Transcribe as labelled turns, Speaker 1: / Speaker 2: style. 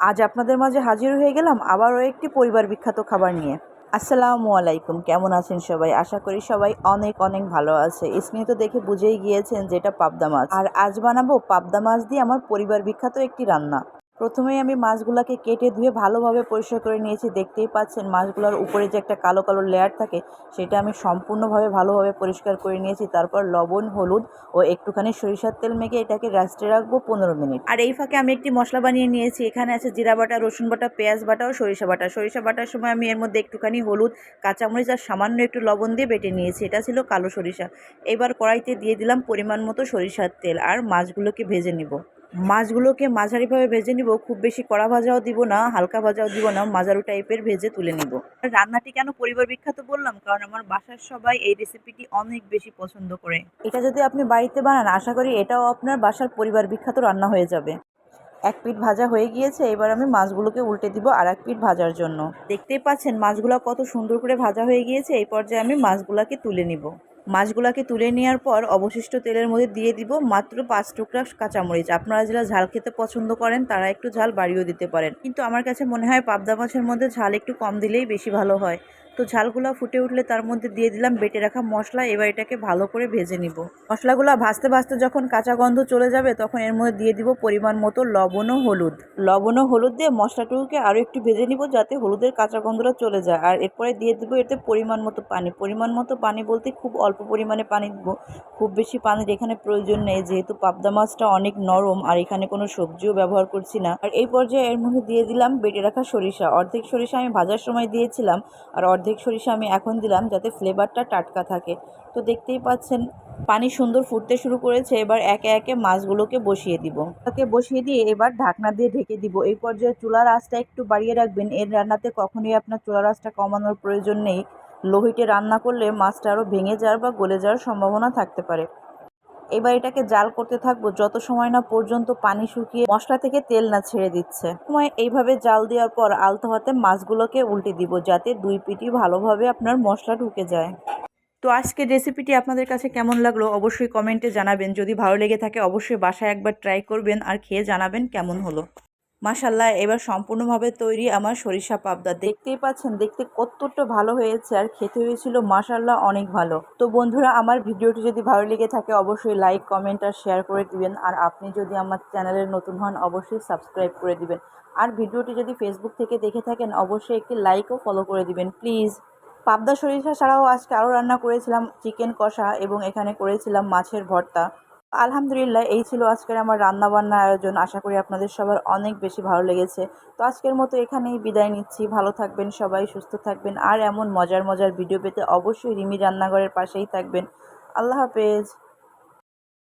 Speaker 1: আজ আপনাদের মাঝে হাজির হয়ে গেলাম আবারও একটি পরিবার বিখ্যাত খাবার নিয়ে। আসসালামু আলাইকুম, কেমন আছেন সবাই? আশা করি সবাই অনেক অনেক ভালো আছে। স্ক্রিনে তো দেখে বুঝেই গিয়েছেন যে এটা পাবদা মাছ, আর আজ বানাবো পাবদা মাছ দিয়ে আমার পরিবার বিখ্যাত একটি রান্না। প্রথমেই আমি মাছগুলোকে কেটে ধুয়ে ভালোভাবে পরিষ্কার করে নিয়েছি। দেখতেই পাচ্ছেন মাছগুলোর উপরে যে একটা কালো কালো লেয়ার থাকে সেটা আমি সম্পূর্ণভাবে ভালোভাবে পরিষ্কার করে নিয়েছি। তারপর লবণ, হলুদ ও একটুখানি সরিষার তেল মেখে এটাকে রেস্টে রাখবো 15 মিনিট। আর এই ফাঁকে আমি একটি মশলা বানিয়ে নিয়েছি। এখানে আছে জিরা বাটা, রসুন বাটা, পেঁয়াজ বাটা ও সরিষা বাটা। সরিষা বাটার সময় আমি এর মধ্যে একটুখানি হলুদ, কাঁচামরিচ আর সামান্য একটু লবণ দিয়ে বেটে নিয়েছি। এটা ছিল কালো সরিষা। এবার কড়াইতে দিয়ে দিলাম পরিমাণ মতো সরিষার তেল আর মাছগুলোকে ভেজে নিব। মাছগুলোকে মাঝারিভাবে ভেজে নিব, খুব বেশি কড়া ভাজাও দিব না, হালকা ভাজাও দিব না, মাঝারু টাইপের ভেজে তুলে নিব। রান্নাটি কেন পরিবার বিখ্যাত বললাম, কারণ আমার বাসার সবাই এই রেসিপিটি অনেক বেশি পছন্দ করে। এটা যদি আপনি বাড়িতে বানান, আশা করি এটাও আপনার বাসার পরিবার বিখ্যাত রান্না হয়ে যাবে। এক পিঠ ভাজা হয়ে গিয়েছে, এবার আমি মাছগুলোকে উল্টে দিব আর এক পিঠ ভাজার জন্য। দেখতেই পাচ্ছেন মাছগুলো কত সুন্দর করে ভাজা হয়ে গিয়েছে। এই পর্যায়ে আমি মাছগুলোকে তুলে নিব। মাছগুলোকে তুলে নেওয়ার পর অবশিষ্ট তেলের মধ্যে দিয়ে দিব মাত্র 5 টুকরা কাঁচামরিচ। আপনারা যারা ঝাল খেতে পছন্দ করেন তারা একটু ঝাল বাড়িয়েও দিতে পারেন, কিন্তু আমার কাছে মনে হয় পাবদা মাছের মধ্যে ঝাল একটু কম দিলেই বেশি ভালো হয়। তো ঝালগুলো ফুটে উঠলে তার মধ্যে দিয়ে দিলাম বেটে রাখা মশলা। এবার এটাকে ভালো করে ভেজে নিব। মশলাগুলো ভাজতে ভাজতে যখন কাঁচা গন্ধ চলে যাবে তখন এর মধ্যে দিয়ে দিব পরিমাণ মতো লবণ ও হলুদ। লবণ ও হলুদ দিয়ে মশলাটুকুকে আরও একটু ভেজে নিব যাতে হলুদের কাঁচা গন্ধটা চলে যায়। আর এরপরে দিয়ে দিব এতে পরিমাণ মতো পানি। পরিমাণ মতো পানি বলতে খুব অল্প পরিমাণে পানি দিব, খুব বেশি পানির এখানে প্রয়োজন নেই, যেহেতু পাবদা মাছটা অনেক নরম আর এখানে কোনো সবজিও ব্যবহার করছি না। আর এই পর্যায়ে এর মধ্যে দিয়ে দিলাম বেটে রাখা সরিষা। অর্ধেক সরিষা আমি ভাজার সময় দিয়েছিলাম আর অর্ধেক সরিষা আমি এখন দিলাম যাতে ফ্লেভারটা টাটকা থাকে। তো দেখতেই পাচ্ছেন পানি সুন্দর ফুটতে শুরু করেছে। এবার একে একে মাছগুলোকে বসিয়ে দিব। তাকে বসিয়ে দিয়ে এবার ঢাকনা দিয়ে ঢেকে দিব। এই পর্যায়ে চুলার আঁচটা একটু বাড়িয়ে রাখবেন। এর রান্নাতে কখনোই আপনার চুলার আঁচটা কমানোর প্রয়োজন নেই। লো হিটে রান্না করলে মাছটা আরও ভেঙে যাওয়ার বা গলে যাওয়ার সম্ভাবনা থাকতে পারে। এবার এটাকে জাল করতে থাকবো যত সময় না পর্যন্ত পানি শুকিয়ে মশলা থেকে তেল না ছেড়ে দিচ্ছে। সময় এইভাবে জাল দেওয়ার পর আলতো হাতে মাছগুলোকে উল্টে দিব যাতে দুই পিঠই ভালোভাবে আপনার মশলা ঢুকে যায়। তো আজকের রেসিপিটি আপনাদের কাছে কেমন লাগলো অবশ্যই কমেন্টে জানাবেন। যদি ভালো লেগে থাকে অবশ্যই বাসায় একবার ট্রাই করবেন আর খেয়ে জানাবেন কেমন হলো। মাশাল্লাহ, এবার সম্পূর্ণভাবে তৈরি আমার সরিষা পাবদা। দেখতেই পাচ্ছেন দেখতে কতটা ভালো হয়েছে আর খেতে হয়েছিল মাশাল্লাহ অনেক ভালো। তো বন্ধুরা, আমার ভিডিওটি যদি ভালো লেগে থাকে অবশ্যই লাইক, কমেন্ট আর শেয়ার করে দিবেন। আর আপনি যদি আমার চ্যানেলের নতুন হন অবশ্যই সাবস্ক্রাইব করে দিবেন। আর ভিডিওটি যদি ফেসবুক থেকে দেখে থাকেন অবশ্যই একটি লাইক ও ফলো করে দিবেন প্লিজ। পাবদা সরিষা ছাড়াও আজকে আরও রান্না করেছিলাম চিকেন কষা এবং এখানে করেছিলাম মাছের ভর্তা। আলহামদুলিল্লাহ, এই ছিল আজকের আমার রান্নাবান্নার আয়োজন। আশা করি আপনাদের সবার অনেক বেশি ভালো লেগেছে। তো আজকের মতো এখানেই বিদায় নিচ্ছি। ভালো থাকবেন সবাই, সুস্থ থাকবেন আর এমন মজার মজার ভিডিও পেতে অবশ্যই রিমি রান্নাঘরের পাশেই থাকবেন। আল্লাহ হাফেজ।